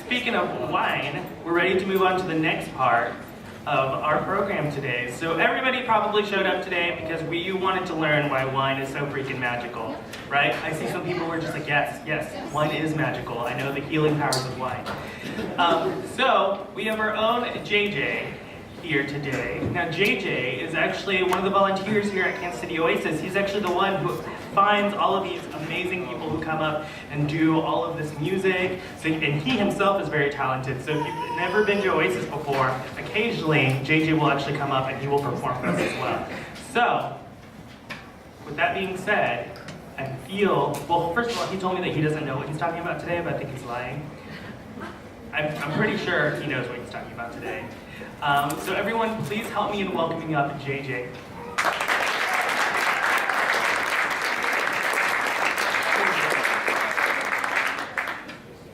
Speaking of wine, we're ready to move on to the next part of our program today. So everybody probably showed up today because you wanted to learn why wine is so freaking magical, right? I see some people who are just like, yes, wine is magical. I know the healing powers of wine. So we have our own JJ here today. Now JJ is actually one of the volunteers here at Kansas City Oasis. He's actually the one who finds all of these amazing people who come up and do all of this music. So, and he himself is very talented. So if you've never been to Oasis before, occasionally JJ will actually come up and he will perform for us as well. So, with that being said, I feel, well, first of all, he told me that he doesn't know what he's talking about today, but I think he's lying. I'm pretty sure he knows what he's talking about today. So everyone, please help me in welcoming up JJ.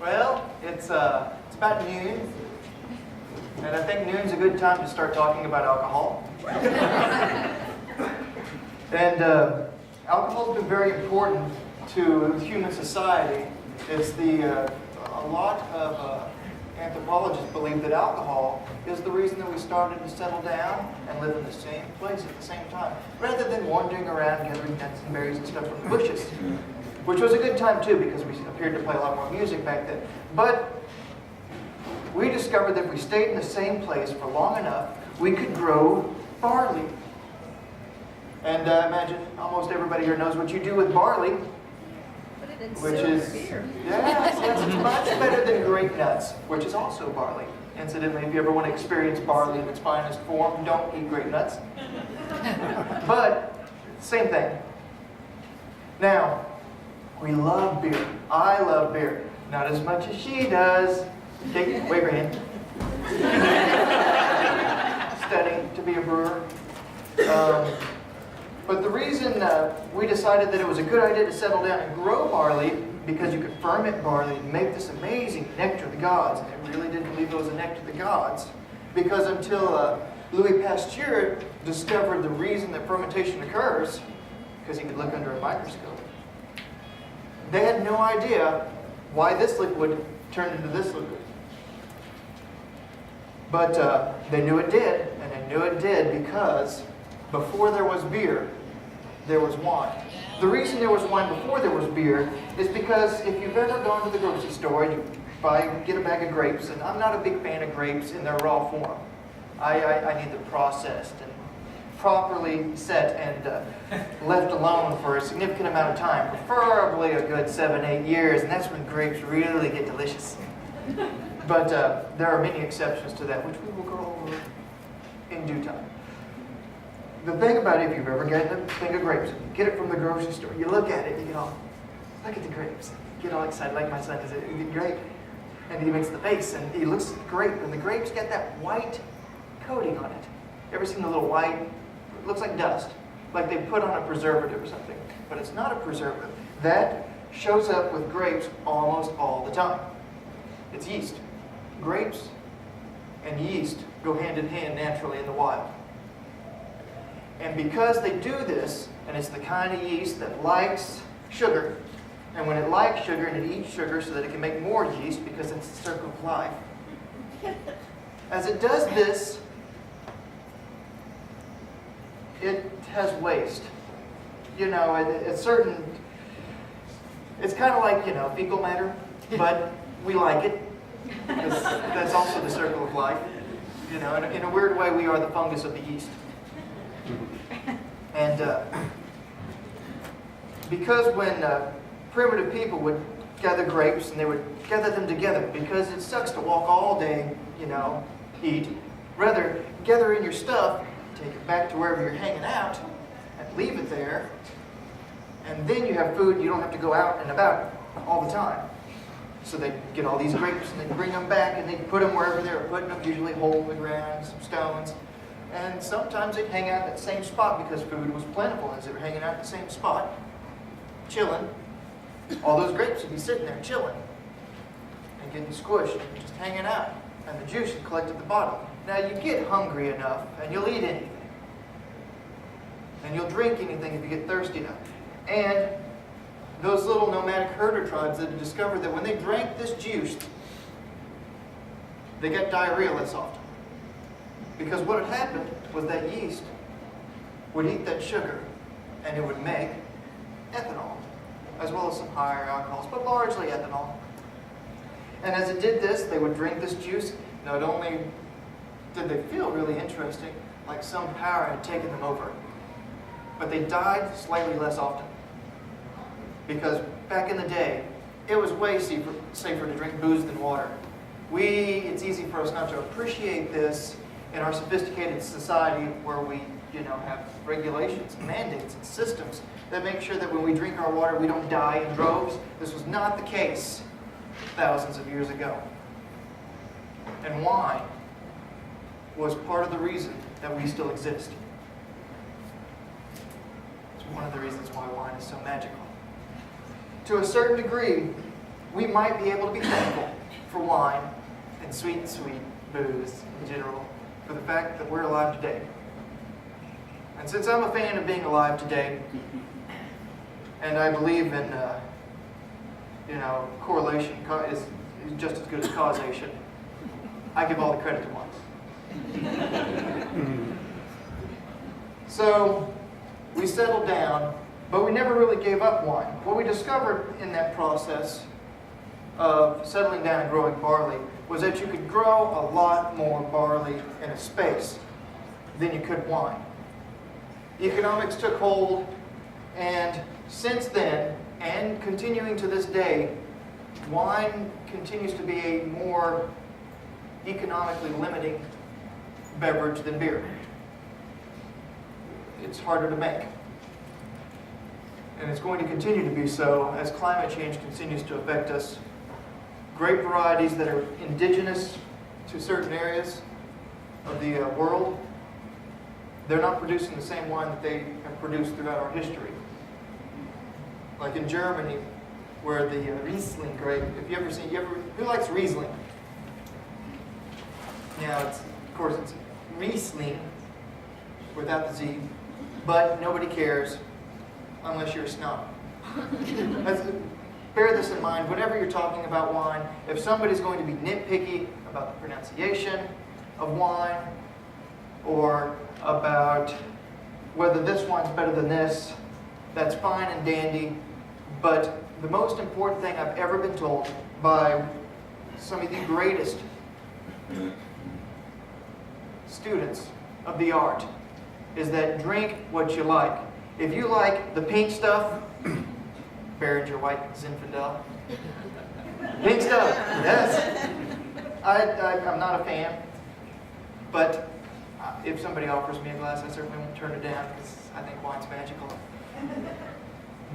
Well, it's about noon, and I think noon's a good time to start talking about alcohol. And alcohol's been very important to human society. It's a lot of anthropologists believe that alcohol is the reason that we started to settle down and live in the same place at the same time, rather than wandering around gathering nuts and berries and stuff from the bushes. Which was a good time too, because we appeared to play a lot more music back then. But we discovered that if we stayed in the same place for long enough, we could grow barley. And imagine almost everybody here knows what you do with barley. Which is, yes, it's much better than grape nuts, which is also barley. Incidentally, if you ever want to experience barley in its finest form, don't eat grape nuts. But, same thing. Now, we love beer. I love beer. Not as much as she does. Okay, wave your hand. Studying to be a brewer. But the reason we decided that it was a good idea to settle down and grow barley, because you could ferment barley and make this amazing nectar of the gods. And I really didn't believe it was a nectar of the gods, because until Louis Pasteur discovered the reason that fermentation occurs, because he could look under a microscope, they had no idea why this liquid turned into this liquid. But they knew it did, and they knew it did because before there was beer, there was wine. The reason there was wine before there was beer is because if you've ever gone to the grocery store and you get a bag of grapes, and I'm not a big fan of grapes in their raw form. I need them processed and properly set and left alone for a significant amount of time, preferably a good 7-8 years, and that's when grapes really get delicious. But there are many exceptions to that, which we will go over in due time. The thing about it, if you've ever gotten a thing of grapes, you get it from the grocery store, you look at it, you go, look at the grapes. You get all excited, like my son does it, you get grape, and he makes the face, and he looks at the grape, and the grapes get that white coating on it. You ever seen the little white? It looks like dust, like they put on a preservative or something, but it's not a preservative. That shows up with grapes almost all the time. It's yeast. Grapes and yeast go hand in hand naturally in the wild. And because they do this, and it's the kind of yeast that likes sugar, and when it likes sugar and it eats sugar so that it can make more yeast because it's the circle of life, as it does this, it has waste. You know, it's kind of like, you know, fecal matter, but we like it, because that's also the circle of life. You know, in a weird way, we are the fungus of the yeast. And because when primitive people would gather grapes and they would gather them together, because it sucks to walk all day, you know, eat. Rather, gather in your stuff, take it back to wherever you're hanging out, and leave it there. And then you have food, you don't have to go out and about all the time. So they get all these grapes and they bring them back and they put them wherever they were putting them, usually a hole in the ground, some stones. And sometimes they'd hang out at the same spot because food was plentiful. As they were hanging out at the same spot, chilling, all those grapes would be sitting there chilling and getting squished and just hanging out. And the juice would collect at the bottom. Now you get hungry enough and you'll eat anything. And you'll drink anything if you get thirsty enough. And those little nomadic herder tribes that had discovered that when they drank this juice, they got diarrhea less often. Because what had happened was that yeast would eat that sugar and it would make ethanol, as well as some higher alcohols, but largely ethanol. And as it did this, they would drink this juice. Not only did they feel really interesting, like some power had taken them over, but they died slightly less often. Because back in the day, it was way safer to drink booze than water. It's easy for us not to appreciate this in our sophisticated society where we, have regulations, mandates, and systems that make sure that when we drink our water, we don't die in droves. This was not the case thousands of years ago. And wine was part of the reason that we still exist. It's one of the reasons why wine is so magical. To a certain degree, we might be able to be thankful for wine and sweet booze in general, for the fact that we're alive today. And since I'm a fan of being alive today, and I believe in, correlation is just as good as causation, I give all the credit to wine. So we settled down, but we never really gave up wine. What we discovered in that process of settling down and growing barley was that you could grow a lot more barley in a space than you could wine. Economics took hold, and since then, and continuing to this day, wine continues to be a more economically limiting beverage than beer. It's harder to make. And it's going to continue to be so as climate change continues to affect us. Grape varieties that are indigenous to certain areas of the world, they're not producing the same wine that they have produced throughout our history. Like in Germany, where the Riesling grape, who likes Riesling? Yeah, of course it's Riesling without the Z, but nobody cares unless you're a snob. Bear this in mind whenever you're talking about wine. If somebody's going to be nitpicky about the pronunciation of wine, or about whether this wine's better than this, that's fine and dandy, but the most important thing I've ever been told by some of the greatest students of the art is that drink what you like. If you like the pink stuff, Behringer White Zinfandel. Pink stuff, yes. I'm not a fan, but if somebody offers me a glass, I certainly won't turn it down because I think wine's magical.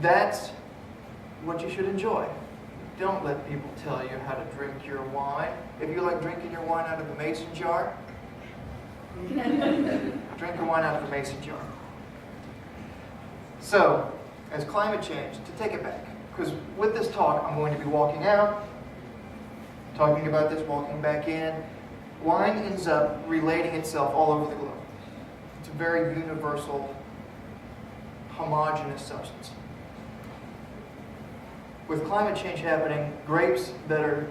That's what you should enjoy. Don't let people tell you how to drink your wine. If you like drinking your wine out of a mason jar, drink your wine out of a mason jar. So, as climate change, to take it back, because with this talk, I'm going to be walking out, talking about this, walking back in. Wine ends up relating itself all over the globe. It's a very universal, homogeneous substance. With climate change happening, grapes that are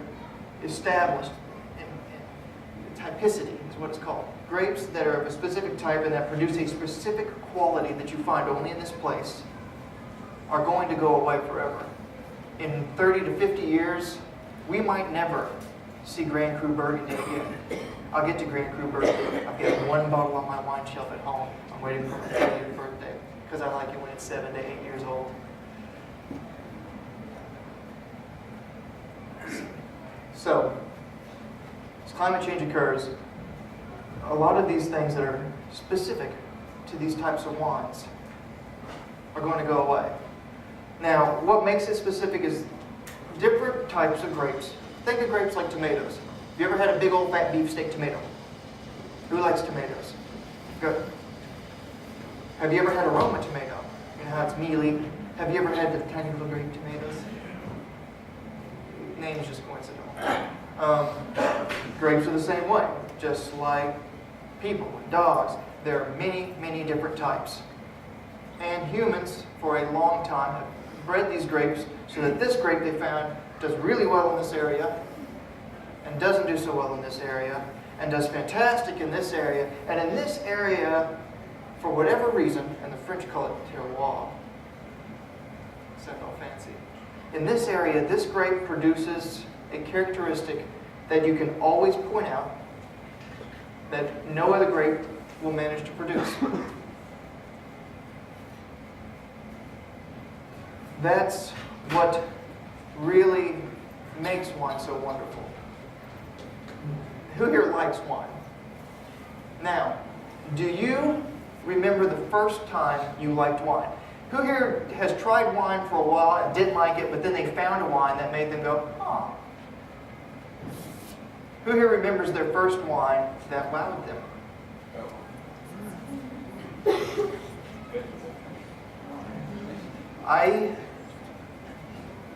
established in typicity is what it's called. Grapes that are of a specific type and that produce a specific quality that you find only in this place are going to go away forever. In 30 to 50 years, we might never see Grand Cru Burgundy again. I'll get to Grand Cru Burgundy. I've got one bottle on my wine shelf at home. I'm waiting for my 30th birthday because I like it when it's 7 to 8 years old. So, as climate change occurs, a lot of these things that are specific to these types of wines are going to go away. Now, what makes it specific is different types of grapes. Think of grapes like tomatoes. Have you ever had a big old fat beefsteak tomato? Who likes tomatoes? Good. Have you ever had a Roma tomato? You know how it's mealy? Have you ever had the tiny little grape tomatoes? Name's just coincidental. Grapes are the same way. Just like people and dogs, there are many, many different types. And humans, for a long time, have bred these grapes so that this grape they found does really well in this area and doesn't do so well in this area and does fantastic in this area, and in this area, for whatever reason, and the French call it terroir, sound all fancy. In this area, this grape produces a characteristic that you can always point out that no other grape will manage to produce. That's what really makes wine so wonderful. Who here likes wine? Now, do you remember the first time you liked wine? Who here has tried wine for a while and didn't like it, but then they found a wine that made them go, oh. Who here remembers their first wine that wowed them?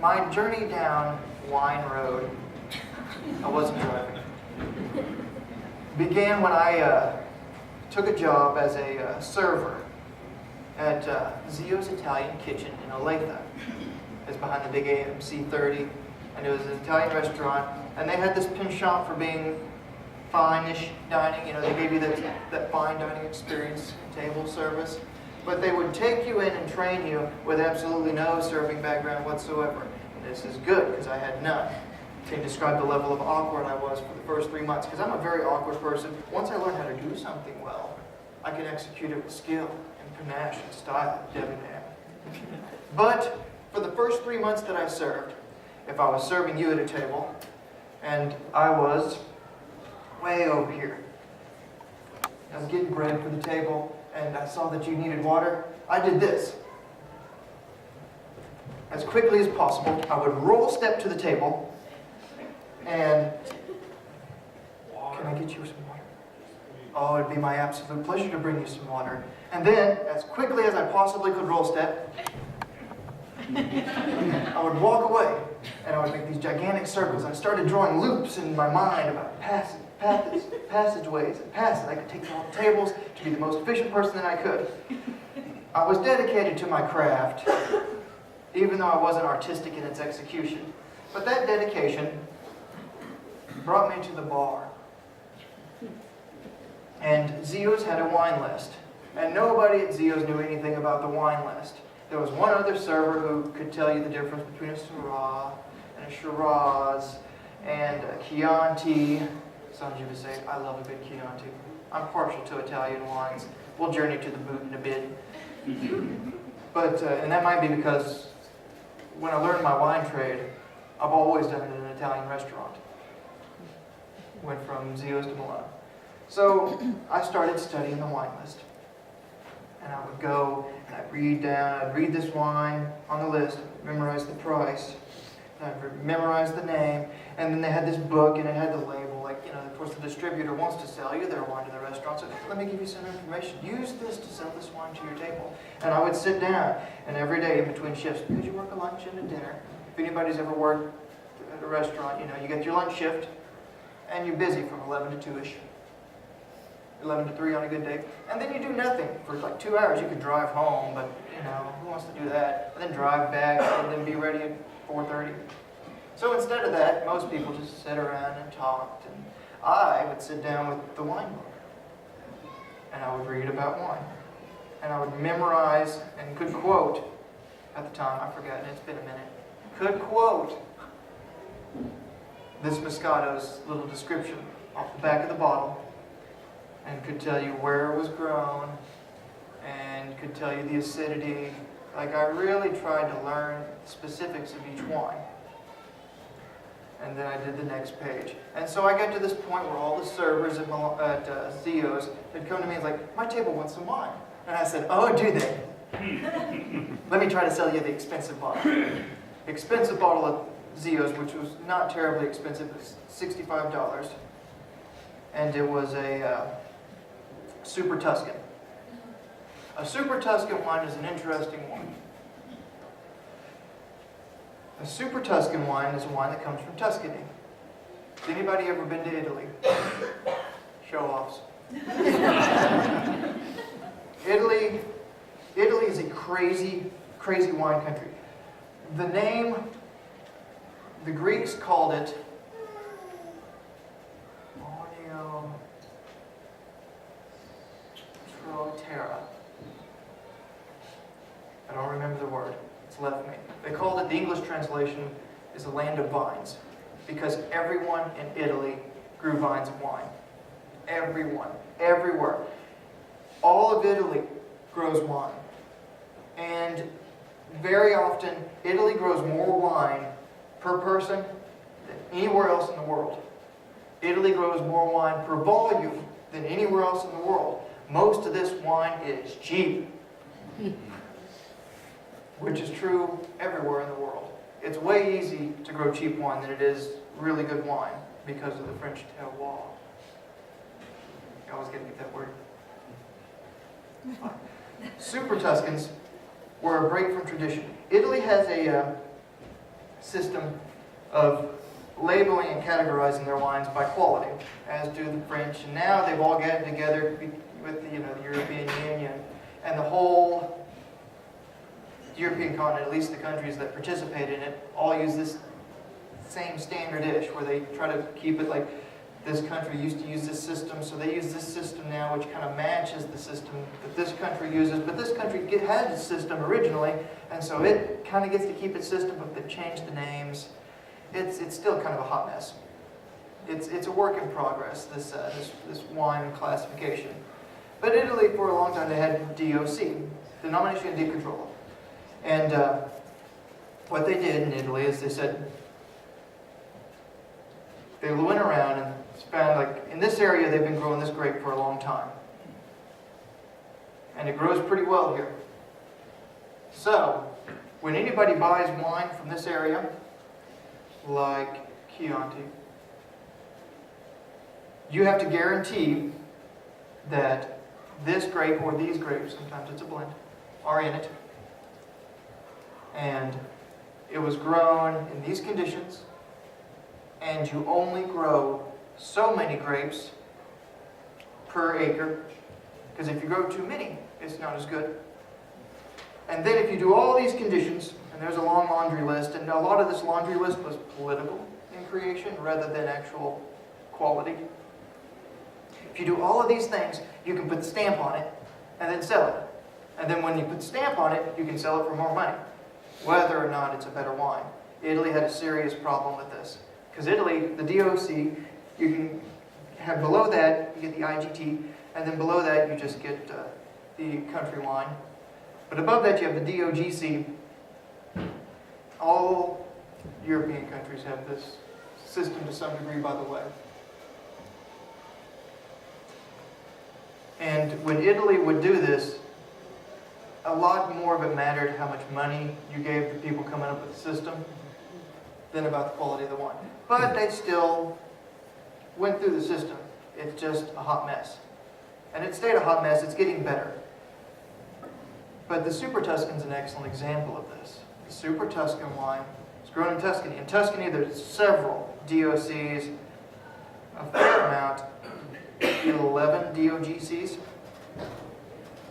My journey down wine road, I wasn't driving, began when I took a job as a server at Zio's Italian Kitchen in Olathe. It's behind the big AMC 30, and it was an Italian restaurant, and they had this penchant for being fine-ish dining. You know, they gave you that fine dining experience, table service, but they would take you in and train you with absolutely no serving background whatsoever. And this is good, because I had none. Can describe the level of awkward I was for the first 3 months, because I'm a very awkward person. Once I learn how to do something well, I can execute it with skill and panache and style, debonair. But for the first 3 months that I served, if I was serving you at a table, and I was way over here, I was getting bread for the table, and I saw that you needed water, I did this. As quickly as possible, I would roll step to the table, and can I get you some water? Oh, it'd be my absolute pleasure to bring you some water. And then, as quickly as I possibly could roll step, I would walk away, and I would make these gigantic circles. I started drawing loops in my mind about passageways and passes. I could take all the tables to be the most efficient person that I could. I was dedicated to my craft, even though I wasn't artistic in its execution. But that dedication brought me to the bar. And Zio's had a wine list. And nobody at Zio's knew anything about the wine list. There was one other server who could tell you the difference between a Syrah and a Shiraz and a Chianti. Some of you would say, I love a good Chianti. I'm partial to Italian wines. We'll journey to the boot in a bit. But, and that might be because when I learned my wine trade, I've always done it in an Italian restaurant. Went from Zio's to Milan. So I started studying the wine list. And I would go and I'd read down, I'd read this wine on the list, memorize the price, I'd memorize the name, and then they had this book and it had the label, like, you know, of course the distributor wants to sell you their wine to the restaurant, so let me give you some information. Use this to sell this wine to your table. And I would sit down, and every day in between shifts, because you work a lunch and a dinner, if anybody's ever worked at a restaurant, you know, you get your lunch shift, and you're busy from 11 to 2-ish. 11 to 3 on a good day, and then you do nothing for like 2 hours. You could drive home, but you know, who wants to do that? And then drive back, and then be ready at 4:30. So instead of that, most people just sat around and talked, and I would sit down with the wine book, and I would read about wine, and I would memorize and could quote, at the time, I've forgotten, it's been a minute, could quote this Moscato's little description off the back of the bottle, and could tell you where it was grown, and could tell you the acidity. Like, I really tried to learn the specifics of each wine. And then I did the next page. And so I got to this point where all the servers at Zio's had come to me and was like, my table wants some wine. And I said, oh, do they? Let me try to sell you the expensive bottle. Expensive bottle at Zio's, which was not terribly expensive, it was $65. And it was a Super Tuscan. A Super Tuscan wine is an interesting wine. A Super Tuscan wine is a wine that comes from Tuscany. Has anybody ever been to Italy? Show-offs. Italy is a crazy, crazy wine country. The name, the Greeks called it Terra. I don't remember the word. It's left me. They called it, the English translation is a land of vines, because everyone in Italy grew vines of wine. Everyone. Everywhere. All of Italy grows wine. And very often, Italy grows more wine per person than anywhere else in the world. Italy grows more wine per volume than anywhere else in the world. Most of this wine is cheap, which is true everywhere in the world. It's way easy to grow cheap wine than it is really good wine because of the French terroir. You always got to get that word. Super Tuscans were a break from tradition. Italy has a system of labeling and categorizing their wines by quality, as do the French. And now they've all gotten together with the European Union and the whole European continent, at least the countries that participate in it, all use this same standard-ish, where they try to keep it like this country used to use this system, so they use this system now, which kind of matches the system that this country uses. But this country had this system originally, and so it kind of gets to keep its system, but they've changed the names. It's still kind of a hot mess. It's a work in progress, this wine classification. But Italy, for a long time, they had DOC, Denomination di Controllo. And what they did in Italy is they said, they went around and found, like, in this area they've been growing this grape for a long time. And it grows pretty well here. So, when anybody buys wine from this area, like Chianti, you have to guarantee that this grape or these grapes, sometimes it's a blend, are in it. And it was grown in these conditions, and you only grow so many grapes per acre, because if you grow too many, it's not as good. And then if you do all these conditions, and there's a long laundry list, and a lot of this laundry list was political in creation rather than actual quality. If you do all of these things, you can put the stamp on it and then sell it. And then when you put the stamp on it, you can sell it for more money, whether or not it's a better wine. Italy had a serious problem with this. Because Italy, the DOC, you can have below that, you get the IGT, and then below that you just get the country wine. But above that you have the DOGC. All European countries have this system to some degree, by the way. And when Italy would do this, a lot more of it mattered how much money you gave the people coming up with the system than about the quality of the wine. But they still went through the system. It's just a hot mess. And it stayed a hot mess. It's getting better. But the Super Tuscan is an excellent example of this. The Super Tuscan wine is grown in Tuscany. In Tuscany, there's several DOCs, a fair amount, 11 DOGCs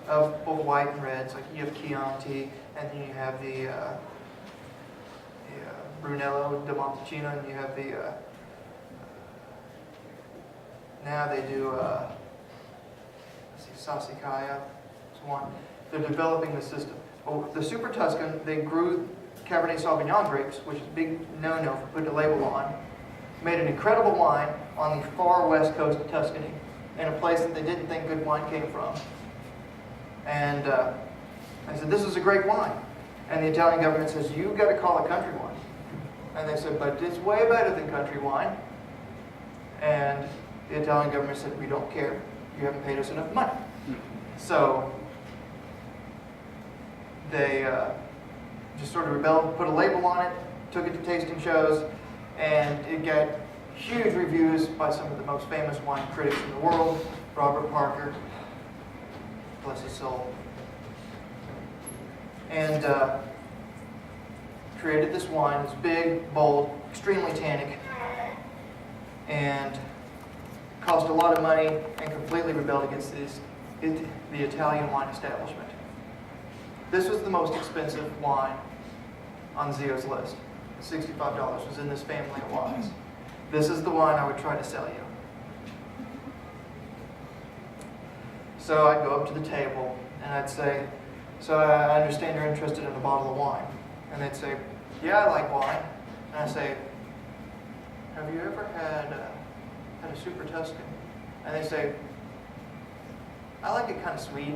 of both white and red. So like you have Chianti, and then you have the Brunello di Montalcino, and you have the now they do Sassicaia, so on. They're developing the system. Well, the Super Tuscan, they grew Cabernet Sauvignon grapes, which is a big no-no for putting a label on. Made an incredible wine on the far west coast of Tuscany, in a place that they didn't think good wine came from. And I said, this is a great wine. And the Italian government says, you've got to call it country wine. And they said, but it's way better than country wine. And the Italian government said, we don't care. You haven't paid us enough money. So they just sort of rebelled, put a label on it, took it to tasting shows, and it got huge reviews by some of the most famous wine critics in the world. Robert Parker, bless his soul. And created this wine. It's big, bold, extremely tannic, and cost a lot of money, and completely rebelled against the Italian wine establishment. This was the most expensive wine on Zio's list. $65 was in this family of wines. This is the wine I would try to sell you. So I'd go up to the table and I'd say, so I understand you're interested in a bottle of wine. And they'd say, yeah, I like wine. And I say, have you ever had a Super Tuscan? And they say, I like it kind of sweet.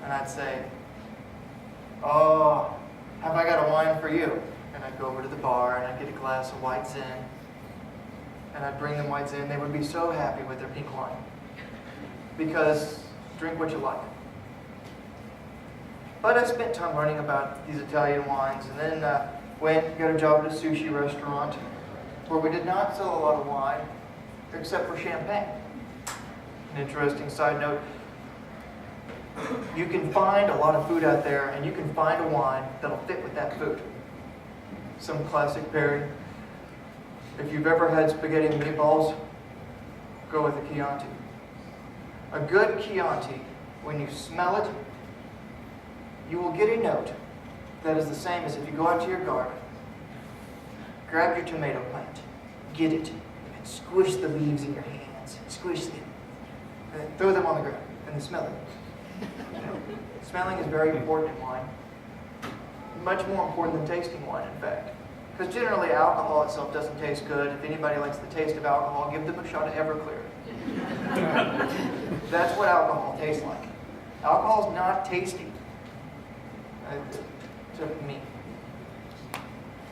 And I'd say, oh, have I got a wine for you? And I'd go over to the bar and I'd get a glass of white Zin. And I'd bring them white Zin. They would be so happy with their pink wine. Because drink what you like. But I spent time learning about these Italian wines, and then got a job at a sushi restaurant where we did not sell a lot of wine except for champagne. An interesting side note, you can find a lot of food out there and you can find a wine that'll fit with that food. Some classic pairing. If you've ever had spaghetti and meatballs, go with a Chianti. A good Chianti, when you smell it, you will get a note that is the same as if you go out to your garden, grab your tomato plant, get it, and squish the leaves in your hands. Squish them. And then throw them on the ground, and then smell it. Smelling is very important in wine. Much more important than tasting wine, in fact. Because generally alcohol itself doesn't taste good. If anybody likes the taste of alcohol, give them a shot of Everclear. That's what alcohol tastes like. Alcohol is not tasty. To me.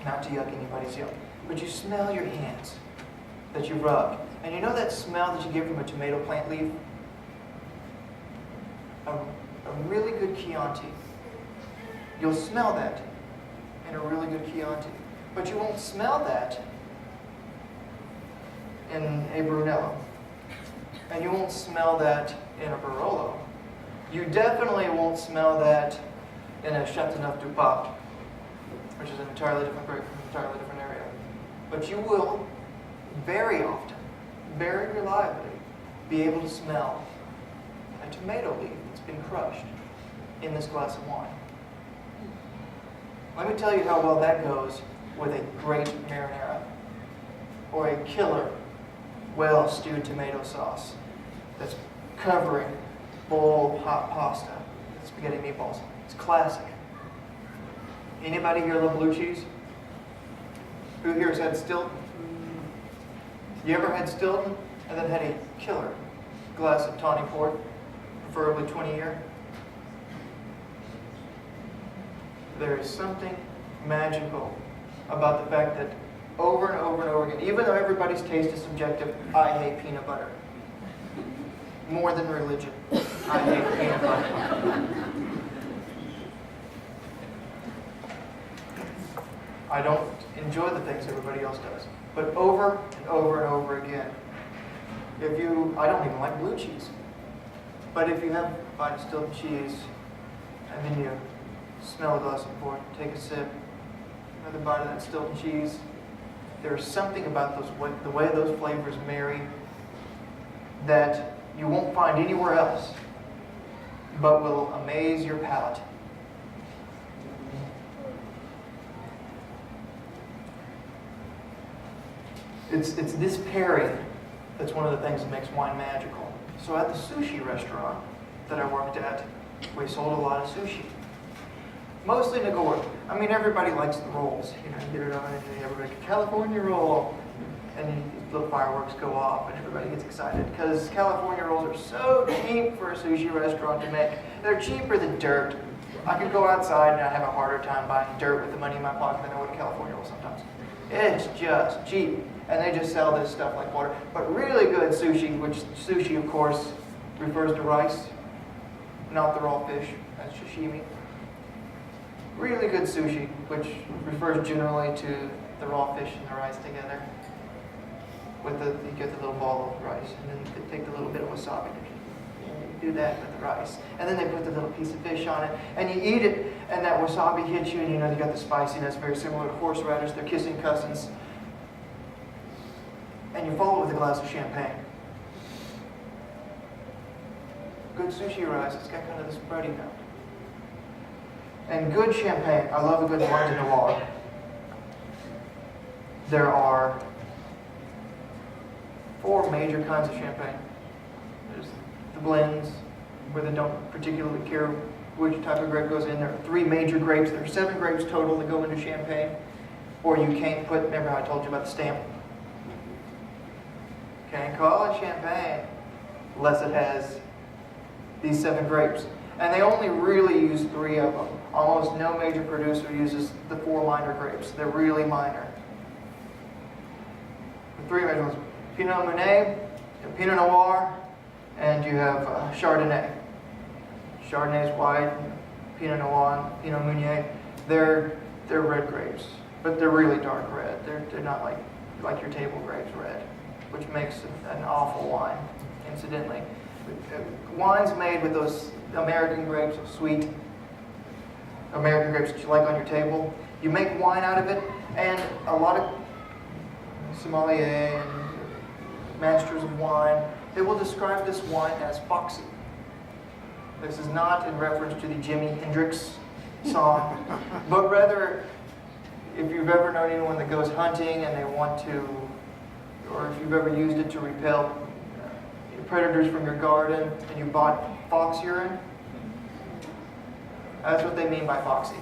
Not to yuck anybody's yum. But you smell your hands that you rubbed. And you know that smell that you get from a tomato plant leaf? A really good Chianti. You'll smell that in a really good Chianti. But you won't smell that in a Brunello. And you won't smell that in a Barolo. You definitely won't smell that in a Châteauneuf-du-Pape, which is an entirely different grape from an entirely different area. But you will very often, very reliably, be able to smell a tomato leaf that's been crushed in this glass of wine. Let me tell you how well that goes with a great marinara or a killer, well-stewed tomato sauce that's covering boiled hot pasta, spaghetti meatballs. It's classic. Anybody here love blue cheese? Who here has had Stilton? You ever had Stilton and then had a killer glass of tawny port, preferably 20-year? There is something magical about the fact that over and over and over again, even though everybody's taste is subjective, I hate peanut butter. More than religion, I hate peanut butter. I don't enjoy the things everybody else does. But over and over and over again, I don't even like blue cheese. But if you have a bite of Stilton cheese, and then you smell a glass of port, take a sip, another bite of that Stilton cheese, there's something about the way those flavors marry that you won't find anywhere else, but will amaze your palate. It's this pairing that's one of the things that makes wine magical. So at the sushi restaurant that I worked at, we sold a lot of sushi. Mostly nigori. I mean, everybody likes the rolls. You know, you get it on and everybody, California roll. And little fireworks go off and everybody gets excited because California rolls are so cheap for a sushi restaurant to make. They're cheaper than dirt. I could go outside and I'd have a harder time buying dirt with the money in my pocket than I would a California roll sometimes. It's just cheap. And they just sell this stuff like water. But really good sushi, which sushi, of course, refers to rice, not the raw fish. That's sashimi. Really good sushi, which refers generally to the raw fish and the rice together. You get the little ball of rice, and then they take the little bit of wasabi. And you do that with the rice. And then they put the little piece of fish on it, and you eat it, and that wasabi hits you, and you know you got the spiciness, very similar to horseradish. They're kissing cousins. And you follow it with a glass of champagne. Good sushi rice, it's got kind of this bready note. And good champagne, I love a good blonde de noir. There are 4 major kinds of champagne. There's the blends, where they don't particularly care which type of grape goes in. There are 3 major grapes. There are 7 grapes total that go into champagne. Or you can't put, remember how I told you about the stamp? Can't call it champagne unless it has these 7 grapes. And they only really use 3 of them. Almost no major producer uses the 4 minor grapes. They're really minor. The 3 major ones: Pinot Meunier, Pinot Noir, and you have Chardonnay. Chardonnay is white, Pinot Noir, Pinot Meunier. They're red grapes, but they're really dark red. They're not like your table grapes red, which makes an awful wine, incidentally. Wines made with those American grapes, sweet American grapes that you like on your table, you make wine out of it, and a lot of sommelier and masters of wine, they will describe this wine as foxy. This is not in reference to the Jimi Hendrix song, but rather, if you've ever known anyone that goes hunting and they want to, or if you've ever used it to repel predators from your garden and you bought fox urine, that's what they mean by foxy.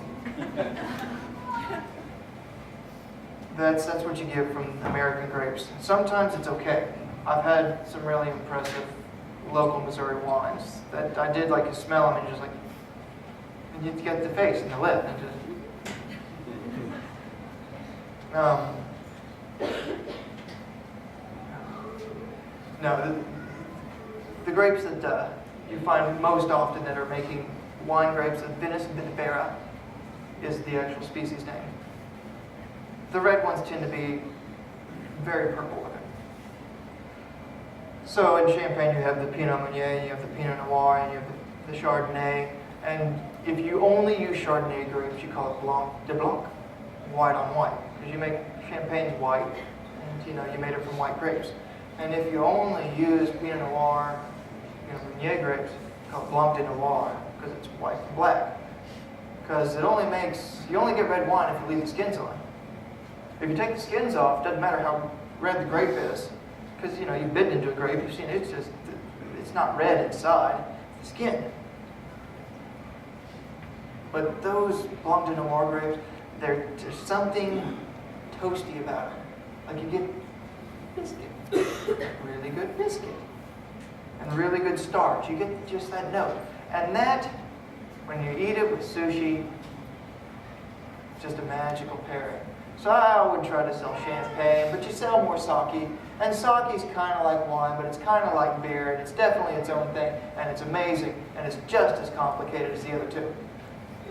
That's what you get from American grapes. Sometimes it's okay. I've had some really impressive local Missouri wines that I did, like, you smell them and you're just like, and you get the face and the lip and just. No, the grapes that you find most often that are making wine grapes, of Vinus vinifera is the actual species name. The red ones tend to be very purple looking. So in Champagne you have the Pinot Meunier, you have the Pinot Noir, and you have the Chardonnay. And if you only use Chardonnay grapes, you call it Blanc de Blanc, white on white, because you make Champagne white, and you made it from white grapes. And if you only use Pinot Noir, Meunier grapes, you call it Blanc de Noir, because it's white and black. Because you only get red wine if you leave the skins on. If you take the skins off, it doesn't matter how red the grape is, because you've bitten into a grape, you've seen it, it's not red inside, it's the skin. But those Blanc de Noir grapes, there's something toasty about them. Like you get biscuit, really good biscuit, and really good starch. You get just that note. And that, when you eat it with sushi, it's just a magical pairing. So I would try to sell champagne, but you sell more sake. And sake's kind of like wine, but it's kind of like beer, and it's definitely its own thing, and it's amazing, and it's just as complicated as the other two.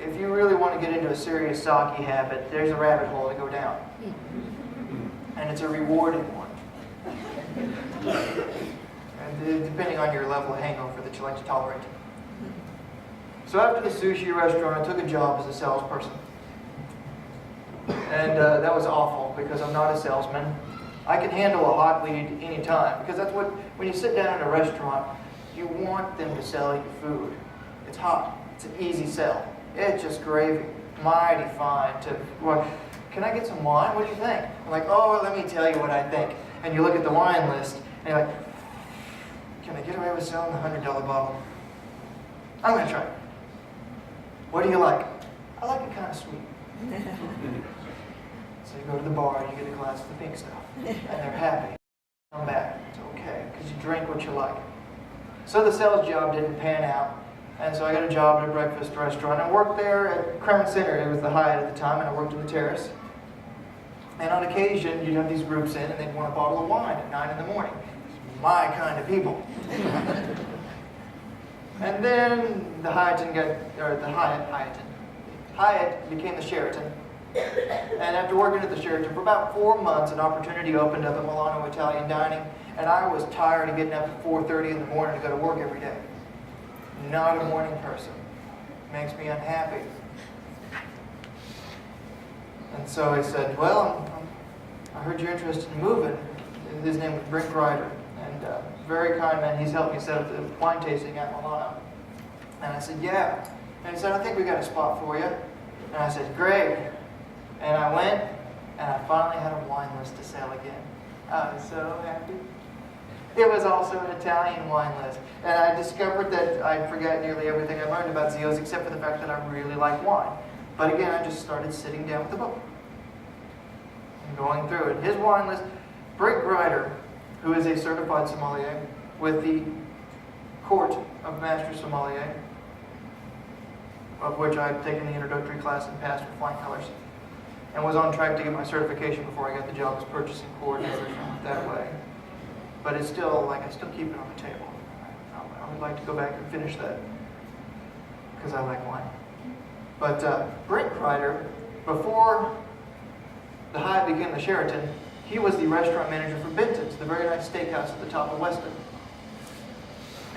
If you really want to get into a serious sake habit, there's a rabbit hole to go down. And it's a rewarding one. And depending on your level of hangover that you like to tolerate. So after the sushi restaurant, I took a job as a salesperson. And that was awful because I'm not a salesman. I can handle a hot lead anytime because that's what, when you sit down at a restaurant, you want them to sell you food. It's hot. It's an easy sell. It's just gravy. Mighty fine. Well, can I get some wine? What do you think? I'm like, oh, let me tell you what I think. And you look at the wine list and you're like, can I get away with selling the $100 bottle? I'm going to try it. What do you like? I like it kind of sweet. So you go to the bar and you get a glass of the pink stuff. And they're happy. Come back. It's okay, because you drink what you like. So the sales job didn't pan out. And so I got a job at a breakfast restaurant. I worked there at Crown Center. It was the Hyatt at the time, and I worked in the terrace. And on occasion, you'd have these groups in, and they'd want a bottle of wine at 9 in the morning. My kind of people. And then the Hyatt became the Sheraton. And after working at the Sheraton for about 4 months, an opportunity opened up at Milano Italian Dining, and I was tired of getting up at 4:30 in the morning to go to work every day. Not a morning person. Makes me unhappy. And so I said, well, I heard you're interested in moving. His name was Brent Ryder, and very kind man. He's helped me set up the wine tasting at Milano. And I said, yeah. And he said, I think we got a spot for you. And I said, great. And I went, and I finally had a wine list to sell again. I was so happy. It was also an Italian wine list. And I discovered that I forgot nearly everything I learned about Zios except for the fact that I really like wine. But again, I just started sitting down with the book and going through it. His wine list, Bragi, who is a certified sommelier with the Court of Master Sommelier, of which I've taken the introductory class and passed with flying colors, and was on track to get my certification before I got the job as purchasing coordinator that way. But it's still, I still keep it on the table. I would like to go back and finish that because I like wine. But Bragi, before the Hyatt became the Sheraton, he was the restaurant manager for Benton's, the very nice steakhouse at the top of Weston.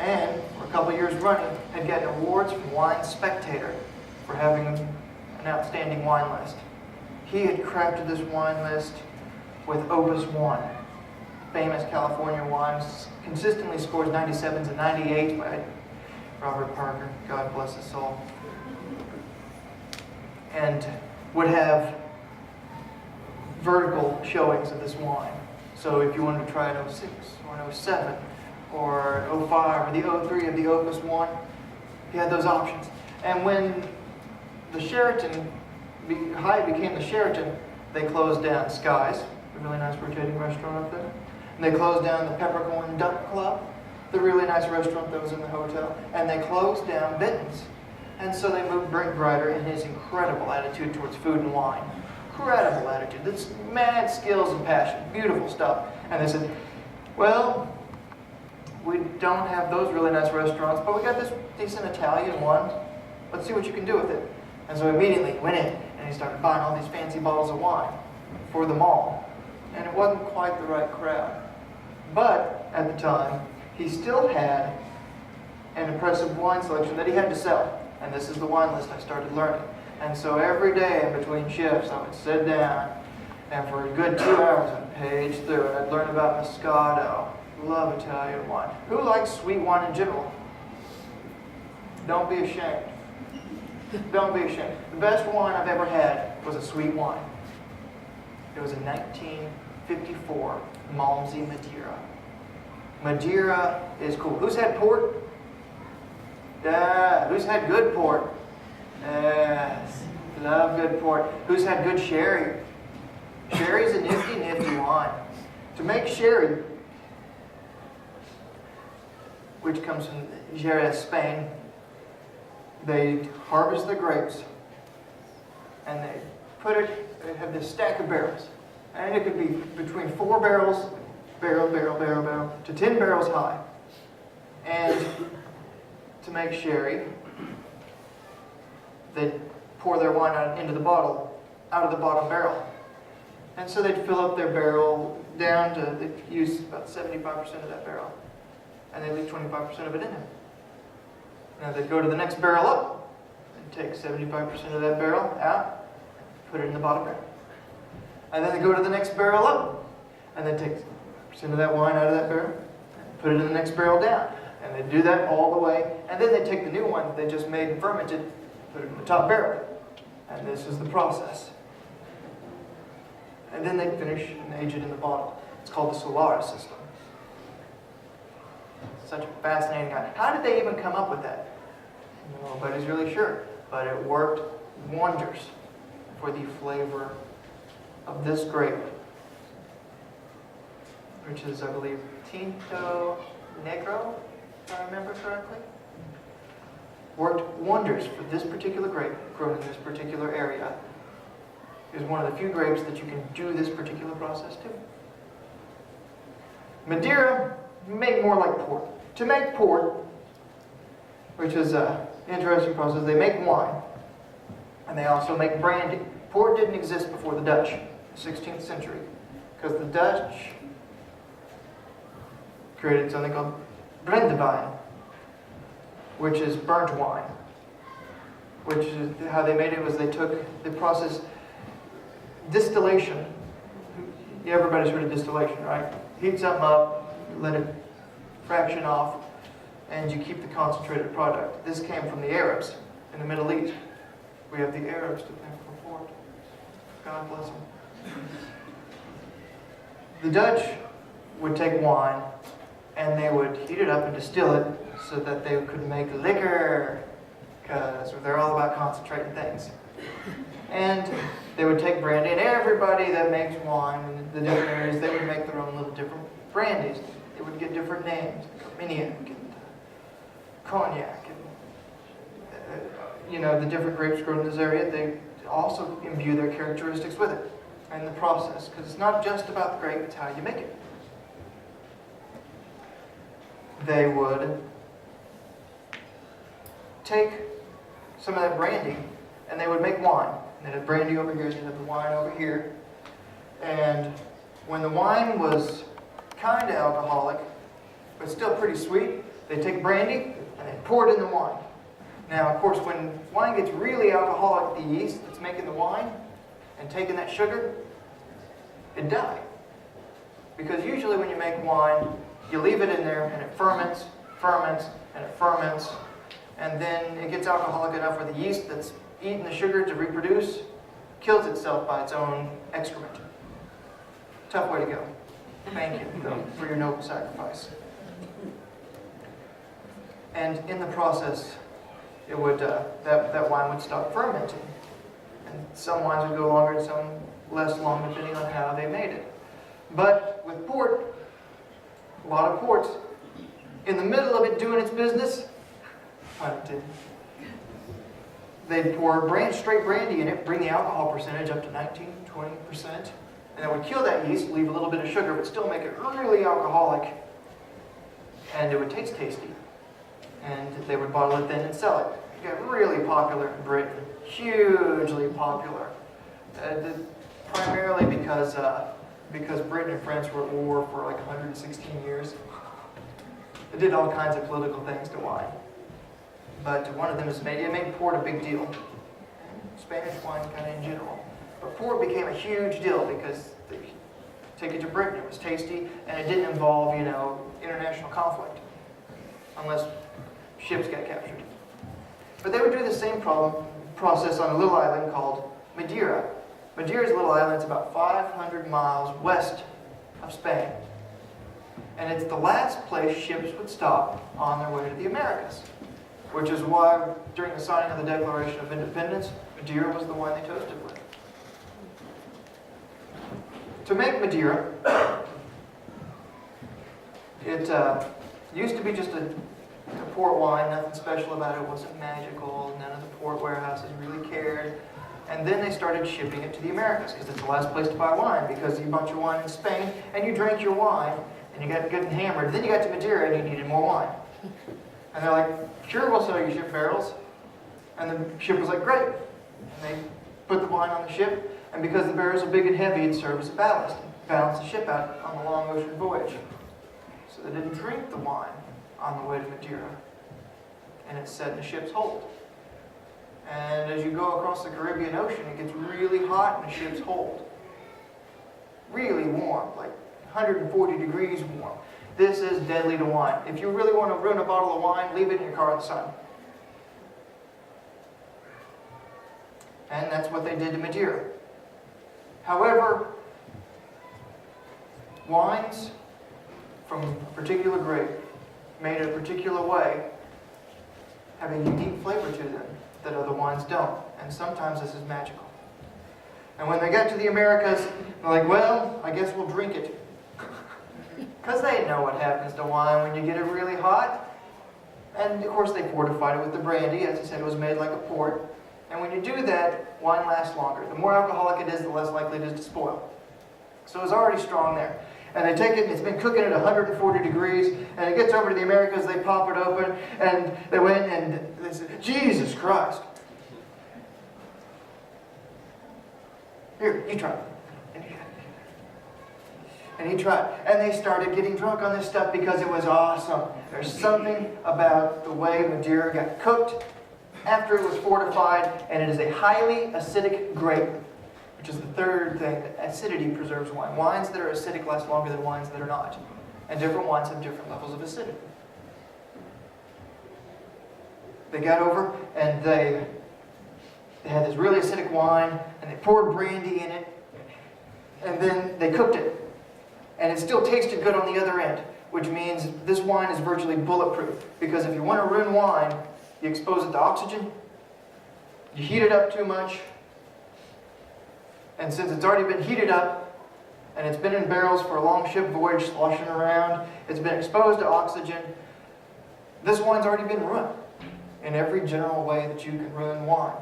And for a couple of years running, had gotten awards from Wine Spectator for having an outstanding wine list. He had crafted this wine list with Opus 1, famous California wines, consistently scores 97s and 98s by Robert Parker, God bless his soul. And would have vertical showings of this wine. So if you wanted to try an 06 or an 07 or an 05 or the 03 of the Opus 1, he had those options. And when the Sheraton, Hyatt became the Sheraton, they closed down Skies, a really nice rotating restaurant up there. And they closed down the Peppercorn Duck Club, the really nice restaurant that was in the hotel. And they closed down Benton's. And so they moved Bragi and his incredible attitude towards food and wine. Incredible attitude. That's mad skills and passion. Beautiful stuff. And they said, well, we don't have those really nice restaurants, but we got this decent Italian one. Let's see what you can do with it. And so immediately went in and he started buying all these fancy bottles of wine for them all. And it wasn't quite the right crowd. But at the time, he still had an impressive wine selection that he had to sell. And this is the wine list I started learning. And so every day in between shifts, I would sit down and for a good 2 hours I'd page through it. I'd learn about Moscato. Love Italian wine. Who likes sweet wine in general? Don't be ashamed. Don't be ashamed. The best wine I've ever had was a sweet wine. It was a 1954 Malmsey Madeira. Madeira is cool. Who's had port? Who's had good port? Yes. Love good port. Who's had good sherry? Sherry's a nifty wine. To make sherry, which comes from Jerez, Spain, they harvest the grapes and they have this stack of barrels. And it could be between 4 barrels, barrel, to 10 barrels high. And to make sherry, they'd pour their wine out of the bottom barrel. And so they'd fill up their barrel down to, they'd use about 75% of that barrel. And they leave 25% of it in it. Now they'd go to the next barrel up and take 75% of that barrel out, put it in the bottom barrel. And then they go to the next barrel up and then take 10% of that wine out of that barrel, put it in the next barrel down. And they do that all the way. And then they take the new one that they just made and fermented, put it in the top barrel. And this is the process. And then they finish and age it in the bottle. It's called the Solaris system. Such a fascinating guy. How did they even come up with that? Nobody's really sure. But it worked wonders for the flavor of this grape, which is, I believe, Tinto Negro, if I remember correctly. Worked wonders for this particular grape grown in this particular area. It is one of the few grapes that you can do this particular process to. Madeira, made more like port. To make port, which is an interesting process, they make wine and they also make brandy. Port didn't exist before the Dutch, 16th century, because the Dutch created something called brandewijn, which is burnt wine. Which is how they made it was they took the process distillation. Everybody's heard of distillation, right? Heat something up, let it fraction off, and you keep the concentrated product. This came from the Arabs. In the Middle East, we have the Arabs to thank for port. God bless them. The Dutch would take wine and they would heat it up and distill it so that they could make liquor, because they're all about concentrating things. And they would take brandy, and everybody that makes wine in the different areas, they would make their own little different brandies. They would get different names, Armagnac and cognac, and the different grapes grown in this area. They also imbue their characteristics with it in the process, because it's not just about the grape, it's how you make it. They would take some of that brandy and they would make wine. And they'd have brandy over here, they'd have the wine over here. And when the wine was kind of alcoholic, but still pretty sweet, they'd take brandy and they'd pour it in the wine. Now, of course, when wine gets really alcoholic, the yeast that's making the wine and taking that sugar, it'd die. Because usually when you make wine, you leave it in there and it ferments, and it ferments, and then it gets alcoholic enough where the yeast that's eating the sugar to reproduce kills itself by its own excrement. Tough way to go. Thank you for your noble sacrifice. And in the process, it would that wine would stop fermenting. And some wines would go longer and some less long, depending on how they made it. But with port, a lot of ports, in the middle of it doing its business, they'd pour straight brandy in it, bring the alcohol percentage up to 19-20%, and that would kill that yeast, leave a little bit of sugar, but still make it really alcoholic, and it would taste tasty. And they would bottle it then and sell it. It got really popular in Britain, hugely popular, primarily because Britain and France were at war for like 116 years. It did all kinds of political things to wine. But one of them is it made port a big deal. Spanish wine kind of in general. But port became a huge deal because they take it to Britain. It was tasty and it didn't involve, international conflict. Unless ships got captured. But they would do the same process on a little island called Madeira. Madeira is a little island. It's about 500 miles west of Spain. And it's the last place ships would stop on their way to the Americas. Which is why, during the signing of the Declaration of Independence, Madeira was the wine they toasted with. To make Madeira, it used to be just a port wine, nothing special about it, wasn't magical, none of the port warehouses really cared. And then they started shipping it to the Americas, because it's the last place to buy wine, because you bought your wine in Spain, and you drank your wine, and you got good and hammered. Then you got to Madeira, and you needed more wine. And they're like, sure, we'll sell you ship barrels. And the ship was like, great. And they put the wine on the ship, and because the barrels are big and heavy, it served as a ballast, balance the ship out on the long ocean voyage. So they didn't drink the wine on the way to Madeira. And it's set in the ship's hold. And as you go across the Caribbean Ocean, it gets really hot in the ship's hold. Really warm, like 140 degrees warm. This is deadly to wine. If you really want to ruin a bottle of wine, leave it in your car in the sun. And that's what they did to Madeira. However, wines from a particular grape, made in a particular way, have a unique flavor to them that other wines don't. And sometimes this is magical. And when they got to the Americas, they're like, well, I guess we'll drink it. Because they know what happens to wine when you get it really hot. And of course they fortified it with the brandy. As I said, it was made like a port. And when you do that, wine lasts longer. The more alcoholic it is, the less likely it is to spoil. So it's already strong there. And they take it, and it's been cooking at 140 degrees, and it gets over to the Americas, they pop it open, and they went and they said, Jesus Christ. Here, you try it. And he tried. And they started getting drunk on this stuff because it was awesome. There's something about the way Madeira got cooked after it was fortified, and it is a highly acidic grape, which is the third thing. Acidity preserves wine. Wines that are acidic last longer than wines that are not. And different wines have different levels of acidity. They got over and they had this really acidic wine, and they poured brandy in it, and then they cooked it. And it still tasted good on the other end, which means this wine is virtually bulletproof. Because if you want to ruin wine, you expose it to oxygen, you heat it up too much, and since it's already been heated up, and it's been in barrels for a long ship voyage sloshing around, it's been exposed to oxygen, this wine's already been ruined in every general way that you can ruin wine.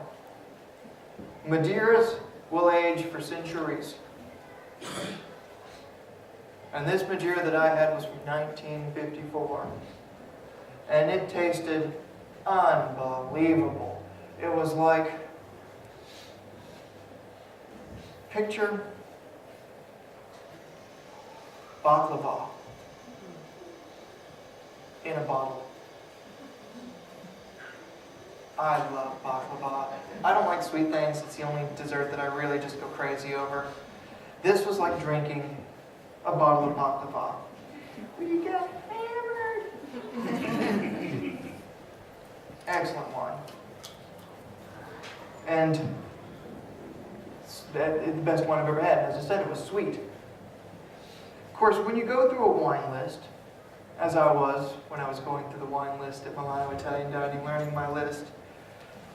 Madeiras will age for centuries. And this Madeira that I had was from 1954. And it tasted unbelievable. It was like, picture baklava in a bottle. I love baklava. I don't like sweet things. It's the only dessert that I really just go crazy over. This was like drinking a bottle of baklava. We got hammered. Excellent wine. And it's the best wine I've ever had. As I said, it was sweet. Of course, when you go through a wine list, as I was when I was going through the wine list at Milano Italian Dining, learning my list,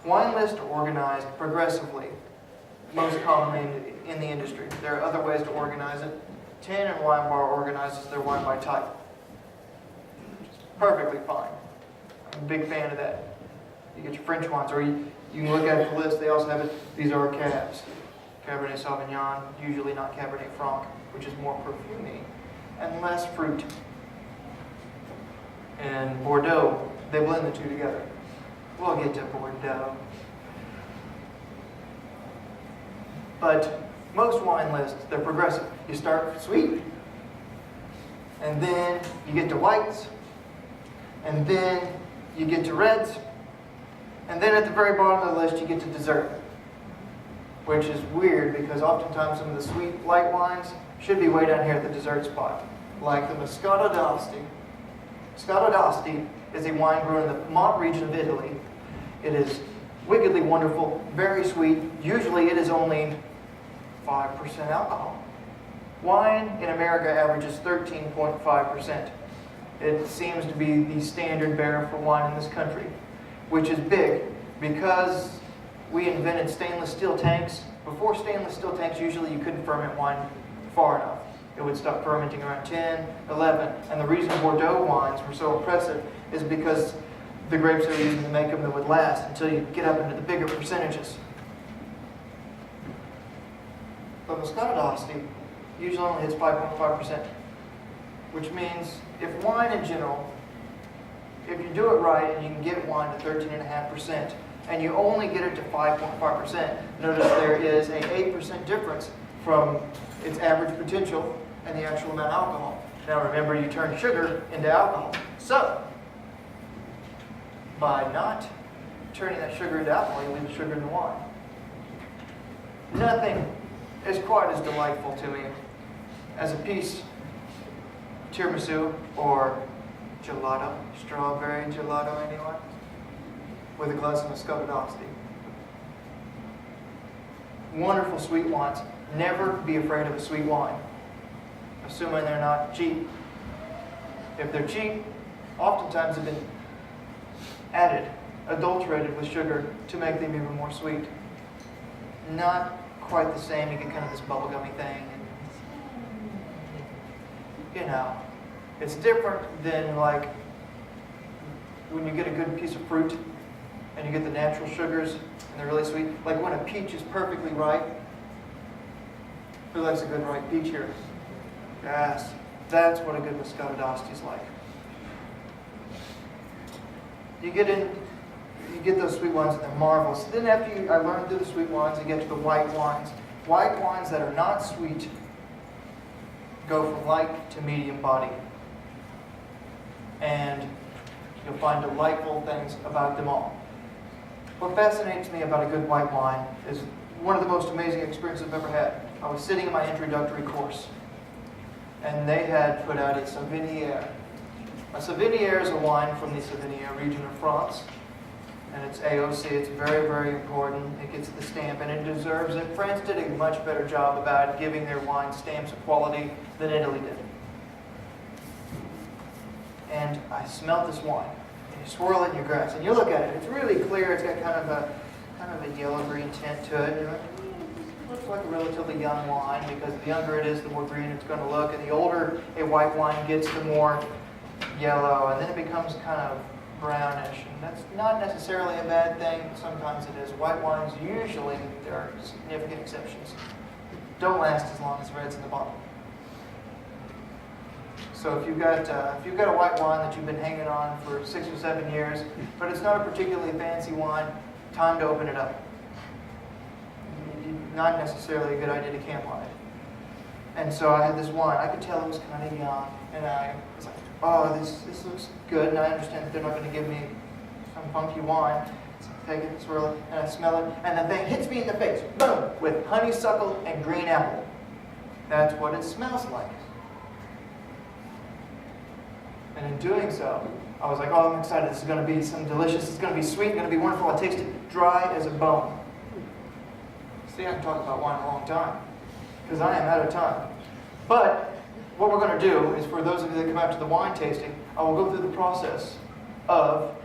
wine lists are organized progressively, most commonly in the industry. There are other ways to organize it. Tin and Wine Bar organizes their wine by type. Perfectly fine. I'm a big fan of that. You get your French wines, or you can look at the list. They also have it. These are cabs. Cabernet Sauvignon, usually not Cabernet Franc, which is more perfumey and less fruit. And Bordeaux, they blend the two together. We'll get to Bordeaux. But most wine lists, they're progressive. You start sweet, and then you get to whites, and then you get to reds, and then at the very bottom of the list you get to dessert. Which is weird because oftentimes some of the sweet light wines should be way down here at the dessert spot. Like the Moscato d'Asti. Moscato d'Asti is a wine grown in the Piedmont region of Italy. It is wickedly wonderful, very sweet. Usually it is only 5% alcohol. Wine in America averages 13.5%. It seems to be the standard bearer for wine in this country, which is big because we invented stainless steel tanks. Before stainless steel tanks, usually you couldn't ferment wine far enough. It would stop fermenting around 10, 11. And the reason Bordeaux wines were so impressive is because the grapes they were using to make them that would last until you get up into the bigger percentages. But Moscato d'Asti usually only hits 5.5%, which means if wine in general, if you do it right and you can get wine to 13.5%, and you only get it to 5.5%, notice there is an 8% difference from its average potential and the actual amount of alcohol. Now remember, you turn sugar into alcohol. So, by not turning that sugar into alcohol, you leave the sugar in the wine. Nothing is quite as delightful to me as a piece of tiramisu or gelato, strawberry gelato, anyone, with a glass of Moscato d'Asti. Wonderful sweet wines. Never be afraid of a sweet wine, assuming they're not cheap. If they're cheap, oftentimes they've been added, adulterated with sugar to make them even more sweet. Not quite the same. You get kind of this bubblegummy thing. And, you know, it's different than like when you get a good piece of fruit and you get the natural sugars and they're really sweet. Like when a peach is perfectly ripe. Who likes a good ripe peach here? Yes, that's what a good Moscato d'Asti is like. You get those sweet wines and they're marvelous. Then after I learned through the sweet wines, you get to the white wines. White wines that are not sweet go from light to medium body. And you'll find delightful things about them all. What fascinates me about a good white wine is one of the most amazing experiences I've ever had. I was sitting in my introductory course, and they had put out a Sauvignier. A Sauvignier is a wine from the Sauvignier region of France. and it's AOC. It's very, very important. It gets the stamp, and it deserves it. France did a much better job about giving their wine stamps of quality than Italy did. And I smelled this wine, and you swirl it in your glass, and you look at it. It's really clear. It's got kind of a yellow-green tint to it. You're like, it looks like a relatively young wine, because the younger it is, the more green it's going to look. And the older a white wine gets, the more yellow, and then it becomes kind of brownish. And that's not necessarily a bad thing. Sometimes it is. White wines, usually, there are significant exceptions, don't last as long as red's in the bottle. So if you've got a white wine that you've been hanging on for 6 or 7 years, but it's not a particularly fancy wine, time to open it up. Not necessarily a good idea to camp on it. And so I had this wine. I could tell it was kind of young, and I was like, oh, this looks good, and I understand that they're not going to give me some funky wine. So I take it, swirl it, and I smell it, and the thing hits me in the face, boom, with honeysuckle and green apple. That's what it smells like. And in doing so, I was like, oh, I'm excited. This is going to be something delicious. It's going to be sweet, going to be wonderful. I taste it dry as a bone. See, I can talk about wine a long time, because I am out of time. But what we're going to do is, for those of you that come out to the wine tasting, I will go through the process of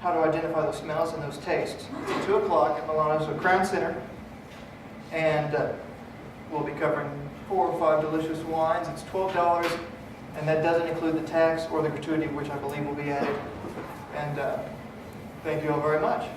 how to identify those smells and those tastes. It's 2 o'clock at Milano, so Crown Center. And we'll be covering 4 or 5 delicious wines. It's $12. And that doesn't include the tax or the gratuity, which I believe will be added. And thank you all very much.